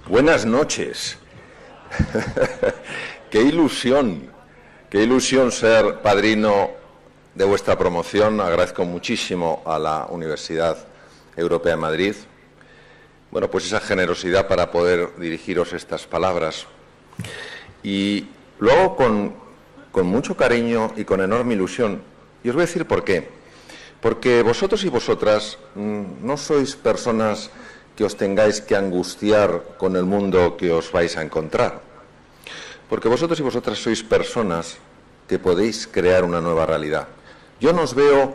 Buenas noches. Qué ilusión ser padrino de vuestra promoción. Agradezco muchísimo a la Universidad Europea de Madrid, bueno, pues esa generosidad para poder dirigiros estas palabras. Y luego con mucho cariño y con enorme ilusión. Y os voy a decir por qué. Porque vosotros y vosotras no sois personas que os tengáis que angustiar con el mundo que os vais a encontrar. Porque vosotros y vosotras sois personas que podéis crear una nueva realidad. Yo no os veo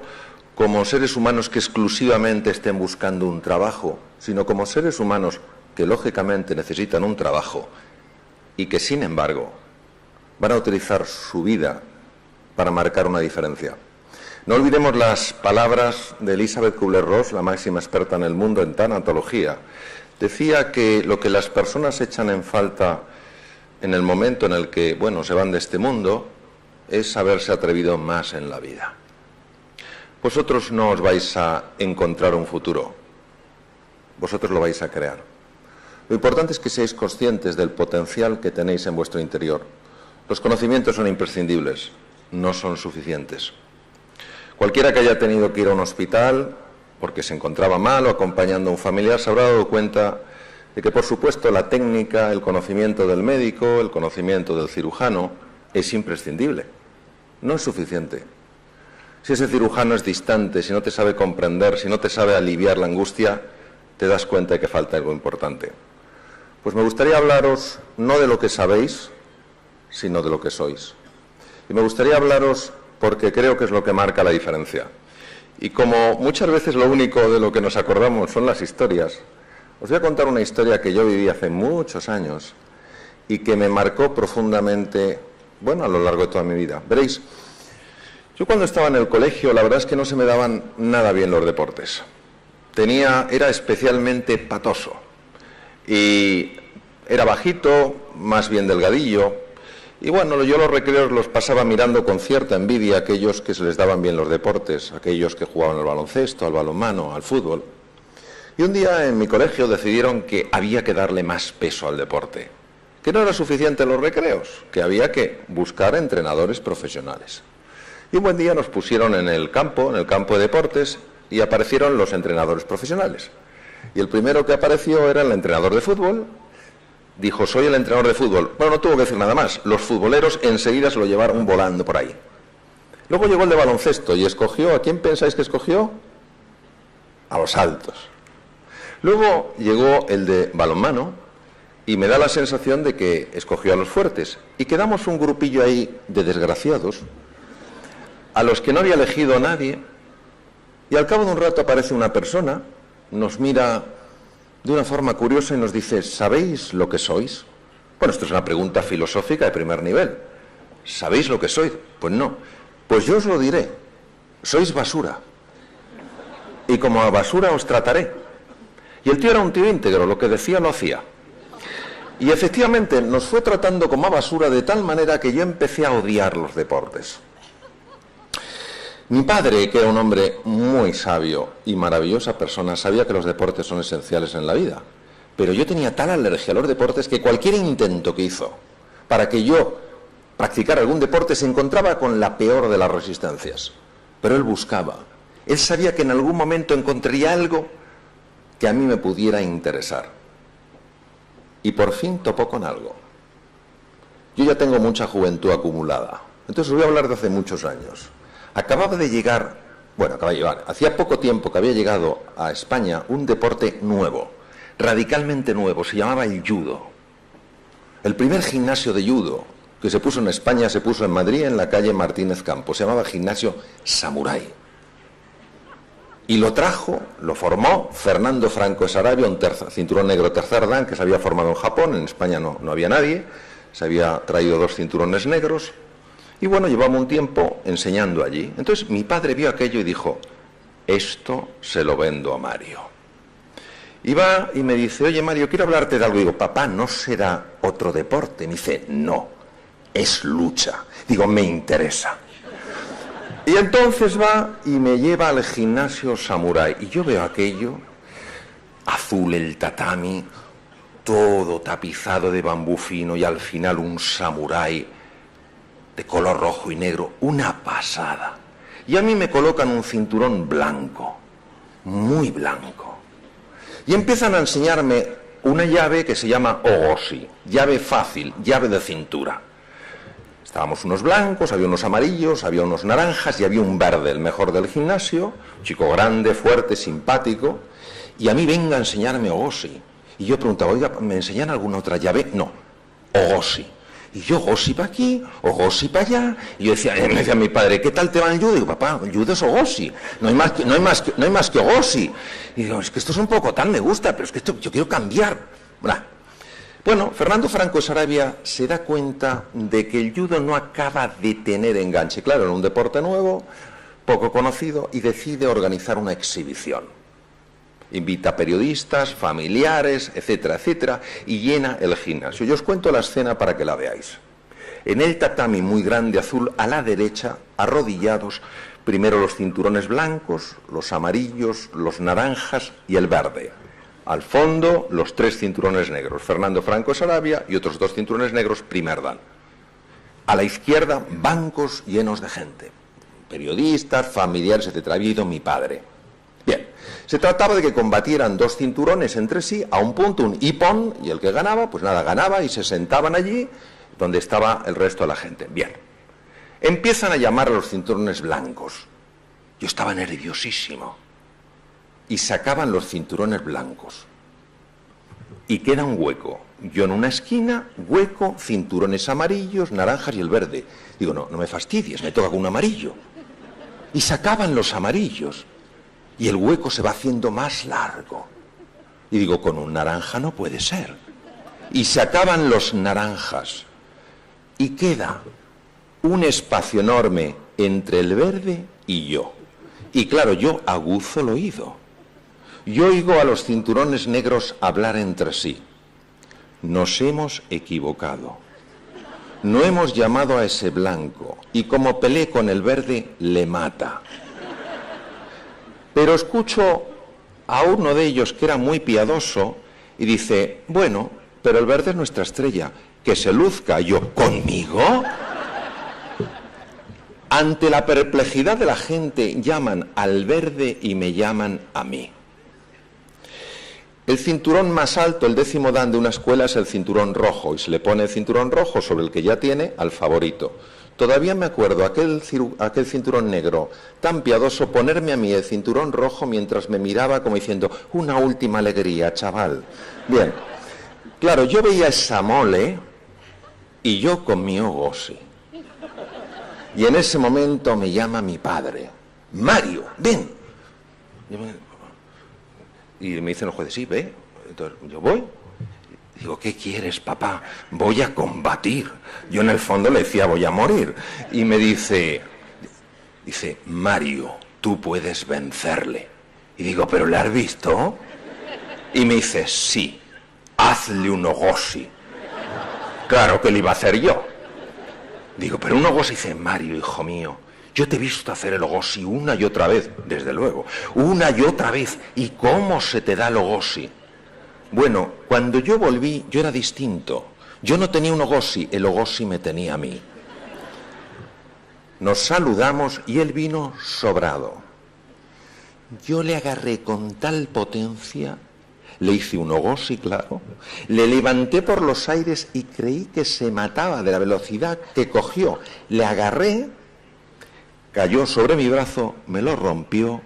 como seres humanos que exclusivamente estén buscando un trabajo, sino como seres humanos que lógicamente necesitan un trabajo y que, sin embargo, van a utilizar su vida para marcar una diferencia. No olvidemos las palabras de Elizabeth Kubler-Ross, la máxima experta en el mundo en tanatología. Decía que lo que las personas echan en falta en el momento en el que, bueno, se van de este mundo, es haberse atrevido más en la vida. Vosotros no os vais a encontrar un futuro, vosotros lo vais a crear. Lo importante es que seáis conscientes del potencial que tenéis en vuestro interior. Los conocimientos son imprescindibles, no son suficientes. Cualquiera que haya tenido que ir a un hospital porque se encontraba mal o acompañando a un familiar se habrá dado cuenta de que, por supuesto, la técnica, el conocimiento del médico, el conocimiento del cirujano es imprescindible. No es suficiente. Si ese cirujano es distante, si no te sabe comprender, si no te sabe aliviar la angustia, te das cuenta de que falta algo importante. Pues me gustaría hablaros no de lo que sabéis, sino de lo que sois. Y me gustaría hablaros porque creo que es lo que marca la diferencia. Y como muchas veces lo único de lo que nos acordamos son las historias, os voy a contar una historia que yo viví hace muchos años y que me marcó profundamente, bueno, a lo largo de toda mi vida. Veréis, yo cuando estaba en el colegio, la verdad es que no se me daban nada bien los deportes. Era especialmente patoso y era bajito, más bien delgadillo. Y bueno, yo los recreos los pasaba mirando con cierta envidia a aquellos que se les daban bien los deportes, aquellos que jugaban al baloncesto, al balonmano, al fútbol. Y un día en mi colegio decidieron que había que darle más peso al deporte, que no era suficiente los recreos, que había que buscar entrenadores profesionales. Y un buen día nos pusieron en el campo de deportes, y aparecieron los entrenadores profesionales. Y el primero que apareció era el entrenador de fútbol. Dijo, soy el entrenador de fútbol. Bueno, no tuvo que decir nada más. Los futboleros enseguida se lo llevaron volando por ahí. Luego llegó el de baloncesto y escogió, ¿a quién pensáis que escogió? A los altos. Luego llegó el de balonmano y me da la sensación de que escogió a los fuertes. Y quedamos un grupillo ahí de desgraciados, a los que no había elegido nadie, y al cabo de un rato aparece una persona, nos mira de una forma curiosa y nos dice, ¿sabéis lo que sois? Bueno, esto es una pregunta filosófica de primer nivel. ¿Sabéis lo que sois? Pues no. Pues yo os lo diré. Sois basura. Y como a basura os trataré. Y el tío era un tío íntegro, lo que decía lo hacía. Y efectivamente nos fue tratando como a basura de tal manera que yo empecé a odiar los deportes. Mi padre, que era un hombre muy sabio y maravillosa persona, sabía que los deportes son esenciales en la vida. Pero yo tenía tal alergia a los deportes que cualquier intento que hizo para que yo practicara algún deporte se encontraba con la peor de las resistencias. Pero él buscaba. Él sabía que en algún momento encontraría algo que a mí me pudiera interesar. Y por fin topó con algo. Yo ya tengo mucha juventud acumulada. Entonces os voy a hablar de hace muchos años. Acababa de llegar, hacía poco tiempo que había llegado a España un deporte nuevo, radicalmente nuevo, se llamaba el judo. El primer gimnasio de judo que se puso en España se puso en Madrid, en la calle Martínez Campos, se llamaba Gimnasio Samurai. Y lo formó Fernando Franco de Sarabia, un cinturón negro tercer dan que se había formado en Japón, en España no había nadie, se había traído 2 cinturones negros. Y bueno, llevamos un tiempo enseñando allí. Entonces mi padre vio aquello y dijo, esto se lo vendo a Mario. Y va y me dice, oye Mario, quiero hablarte de algo. Digo, papá, ¿no será otro deporte? Me dice, no, es lucha. Digo, me interesa. Y entonces va y me lleva al Gimnasio Samurai. Y yo veo aquello, azul el tatami, todo tapizado de bambú fino y al final un samurái de color rojo y negro, una pasada. Y a mí me colocan un cinturón blanco, muy blanco. Y empiezan a enseñarme una llave que se llama ogoshi, llave fácil, llave de cintura. Estábamos unos blancos, había unos amarillos, había unos naranjas y había un verde, el mejor del gimnasio, chico grande, fuerte, simpático, y a mí venga a enseñarme ogoshi. Y yo preguntaba, oiga, ¿me enseñan alguna otra llave? No, ogoshi. Y yo, ogoshi para aquí, ogoshi para allá. Y yo decía, me decía mi padre, ¿qué tal te va el judo? Y digo, papá, el judo es ogoshi, no hay más que ogoshi. Y digo, es que esto es un poco tal, me gusta, pero es que esto yo quiero cambiar. Bueno, Fernando Franco de Sarabia se da cuenta de que el judo no acaba de tener enganche. Claro, era un deporte nuevo, poco conocido, y decide organizar una exhibición. Invita a periodistas, familiares, etcétera, etcétera, y llena el gimnasio. Yo os cuento la escena para que la veáis. En el tatami muy grande azul, a la derecha, arrodillados, primero los cinturones blancos, los amarillos, los naranjas y el verde. Al fondo, los 3 cinturones negros, Fernando Franco de Sarabia y otros 2 cinturones negros, primer dan. A la izquierda, bancos llenos de gente, periodistas, familiares, etcétera. Había ido mi padre. Bien, se trataba de que combatieran 2 cinturones entre sí, a un punto, un ippon, y el que ganaba, pues nada, ganaba y se sentaban allí donde estaba el resto de la gente. Bien, empiezan a llamar a los cinturones blancos. Yo estaba nerviosísimo. Y sacaban los cinturones blancos. Y queda un hueco. Yo en una esquina, hueco, cinturones amarillos, naranjas y el verde. Digo, no me fastidies, me toca con un amarillo. Y sacaban los amarillos. Y el hueco se va haciendo más largo. Y digo, con un naranja no puede ser. Y sacaban los naranjas. Y queda un espacio enorme entre el verde y yo. Y claro, yo aguzo el oído. Yo oigo a los cinturones negros hablar entre sí. Nos hemos equivocado. No hemos llamado a ese blanco. Y como peleé con el verde, le mata. Pero escucho a uno de ellos que era muy piadoso y dice, bueno, pero el verde es nuestra estrella, que se luzca. Yo, ¿conmigo? Ante la perplejidad de la gente, llaman al verde y me llaman a mí. El cinturón más alto, el 10º dan de una escuela, es el cinturón rojo, y se le pone el cinturón rojo sobre el que ya tiene al favorito. Todavía me acuerdo aquel cinturón negro tan piadoso ponerme a mí el cinturón rojo mientras me miraba como diciendo, una última alegría, chaval. Bien, claro, yo veía esa mole y yo con mi ogoshi. Y en ese momento me llama mi padre, Mario, ven. Y me dicen los jueces, sí, ve. Entonces yo voy. Digo, ¿qué quieres, papá? Voy a combatir. Yo en el fondo le decía, voy a morir. Y me dice, Mario, tú puedes vencerle. Y digo, ¿pero le has visto? Y me dice, sí, hazle un ogoshi. Claro que le iba a hacer yo. Digo, pero un ogoshi. Dice, Mario, hijo mío, yo te he visto hacer el ogoshi una y otra vez, desde luego, una y otra vez. ¿Y cómo se te da el ogoshi? Bueno, cuando yo volví, yo era distinto. Yo no tenía un ogoshi, el ogoshi me tenía a mí. Nos saludamos y él vino sobrado. Yo le agarré con tal potencia, le hice un ogoshi, claro, le levanté por los aires y creí que se mataba de la velocidad que cogió. Le agarré, cayó sobre mi brazo, me lo rompió,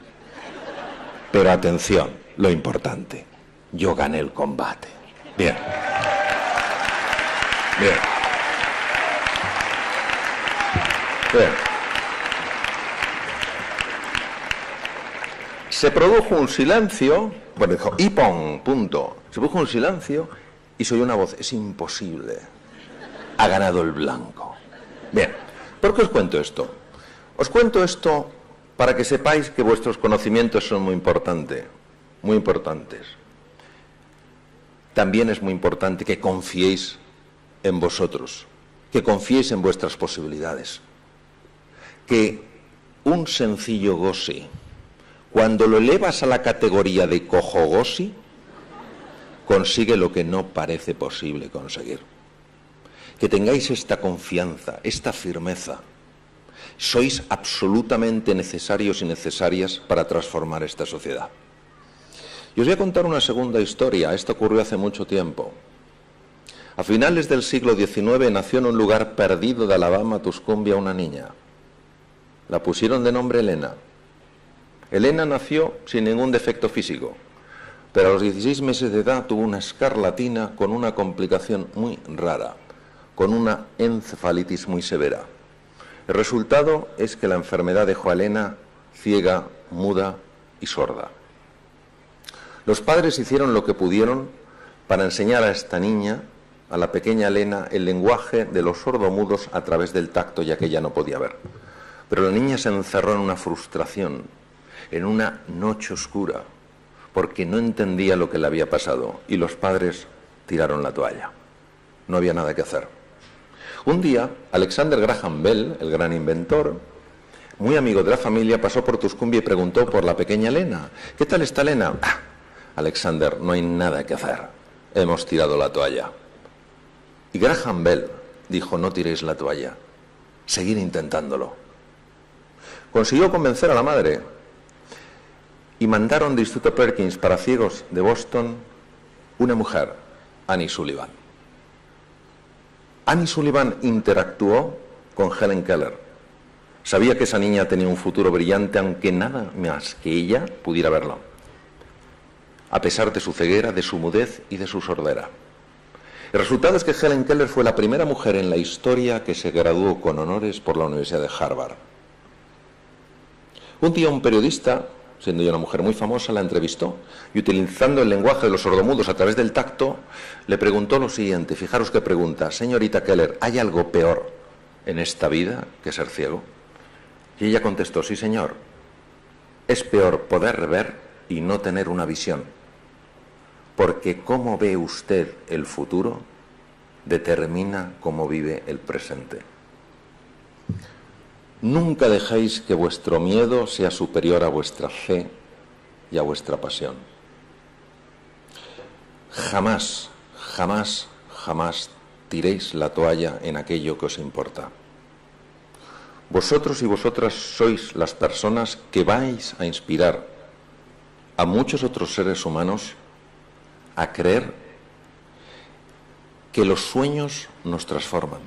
pero atención, lo importante. Yo gané el combate. Bien. Bien. Bien. Se produjo un silencio. Bueno, dijo, Ippon, punto. Se produjo un silencio y se oyó una voz. Es imposible. Ha ganado el blanco. Bien. ¿Por qué os cuento esto? Os cuento esto para que sepáis que vuestros conocimientos son muy importantes. Muy importantes. También es muy importante que confiéis en vosotros, que confiéis en vuestras posibilidades. Que un sencillo goshi, cuando lo elevas a la categoría de kojo goshi, consigue lo que no parece posible conseguir. Que tengáis esta confianza, esta firmeza. Sois absolutamente necesarios y necesarias para transformar esta sociedad. Y os voy a contar una segunda historia. Esto ocurrió hace mucho tiempo. A finales del siglo XIX nació en un lugar perdido de Alabama, Tuscumbia, una niña. La pusieron de nombre Elena. Elena nació sin ningún defecto físico, pero a los 16 meses de edad tuvo una escarlatina con una complicación muy rara, con una encefalitis muy severa. El resultado es que la enfermedad dejó a Elena ciega, muda y sorda. Los padres hicieron lo que pudieron para enseñar a esta niña, a la pequeña Elena, el lenguaje de los sordomudos a través del tacto, ya que ella no podía ver. Pero la niña se encerró en una frustración, en una noche oscura, porque no entendía lo que le había pasado, y los padres tiraron la toalla. No había nada que hacer. Un día, Alexander Graham Bell, el gran inventor, muy amigo de la familia, pasó por Tuscumbia y preguntó por la pequeña Elena. ¿Qué tal está Elena? Alexander, no hay nada que hacer. Hemos tirado la toalla. Y Graham Bell dijo, no tiréis la toalla, seguid intentándolo. Consiguió convencer a la madre y mandaron del Instituto Perkins para ciegos de Boston una mujer, Annie Sullivan. Annie Sullivan interactuó con Helen Keller. Sabía que esa niña tenía un futuro brillante, aunque nada más que ella pudiera verlo, a pesar de su ceguera, de su mudez y de su sordera. El resultado es que Helen Keller fue la primera mujer en la historia que se graduó con honores por la Universidad de Harvard. Un día un periodista, siendo ella una mujer muy famosa, la entrevistó y utilizando el lenguaje de los sordomudos a través del tacto, le preguntó lo siguiente. Fijaros qué pregunta. Señorita Keller, ¿hay algo peor en esta vida que ser ciego? Y ella contestó, sí señor, es peor poder ver y no tener una visión, porque cómo ve usted el futuro determina cómo vive el presente. Nunca dejéis que vuestro miedo sea superior a vuestra fe y a vuestra pasión. Jamás, jamás, jamás tiréis la toalla en aquello que os importa. Vosotros y vosotras sois las personas que vais a inspirar a muchos otros seres humanos a creer que los sueños nos transforman,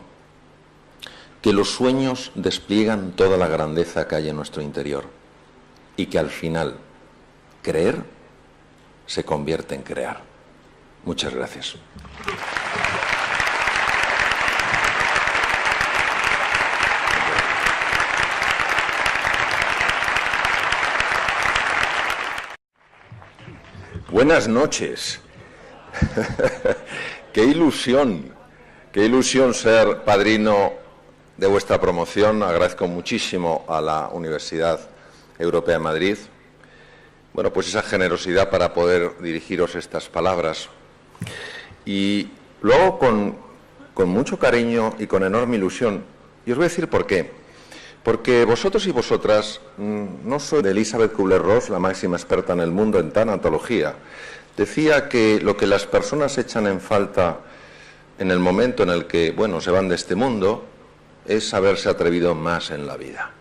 que los sueños despliegan toda la grandeza que hay en nuestro interior y que al final creer se convierte en crear. Muchas gracias. Buenas noches. Qué ilusión ser padrino de vuestra promoción. Agradezco muchísimo a la Universidad Europea de Madrid, bueno, pues esa generosidad para poder dirigiros estas palabras. Y lo hago con mucho cariño y con enorme ilusión. Y os voy a decir por qué. Porque vosotros y vosotras, no soy de Elizabeth Kubler-Ross, la máxima experta en el mundo en tanatología. Decía que lo que las personas echan en falta en el momento en el que, bueno, se van de este mundo, es haberse atrevido más en la vida.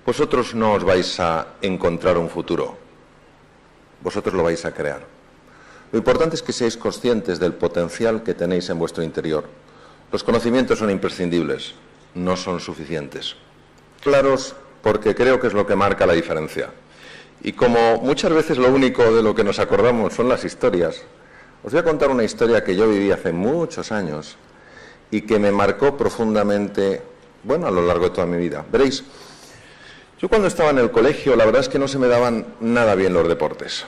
Vosotros no os vais a encontrar un futuro, vosotros lo vais a crear. Lo importante es que seáis conscientes del potencial que tenéis en vuestro interior. Los conocimientos son imprescindibles, no son suficientes. Claros, porque creo que es lo que marca la diferencia. Y como muchas veces lo único de lo que nos acordamos son las historias, os voy a contar una historia que yo viví hace muchos años y que me marcó profundamente, bueno, a lo largo de toda mi vida. Veréis, yo cuando estaba en el colegio, la verdad es que no se me daban nada bien los deportes.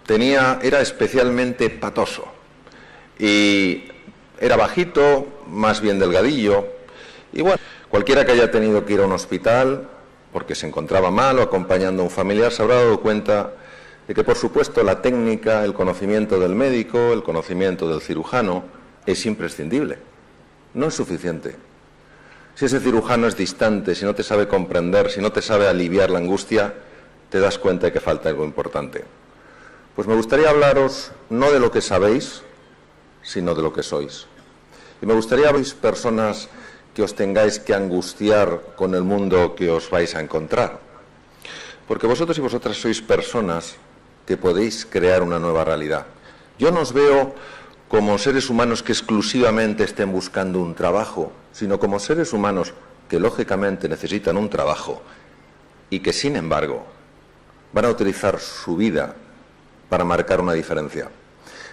Era especialmente patoso y era bajito, más bien delgadillo. Y bueno, cualquiera que haya tenido que ir a un hospital porque se encontraba mal o acompañando a un familiar se habrá dado cuenta de que, por supuesto, la técnica, el conocimiento del médico, el conocimiento del cirujano es imprescindible. No es suficiente. Si ese cirujano es distante, si no te sabe comprender, si no te sabe aliviar la angustia, te das cuenta de que falta algo importante. Pues me gustaría hablaros no de lo que sabéis, sino de lo que sois. Y me gustaría que sois personas que os tengáis que angustiar con el mundo que os vais a encontrar. Porque vosotros y vosotras sois personas que podéis crear una nueva realidad. Yo no os veo como seres humanos que exclusivamente estén buscando un trabajo, sino como seres humanos que lógicamente necesitan un trabajo y que, sin embargo, van a utilizar su vida para marcar una diferencia.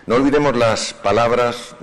No olvidemos las palabras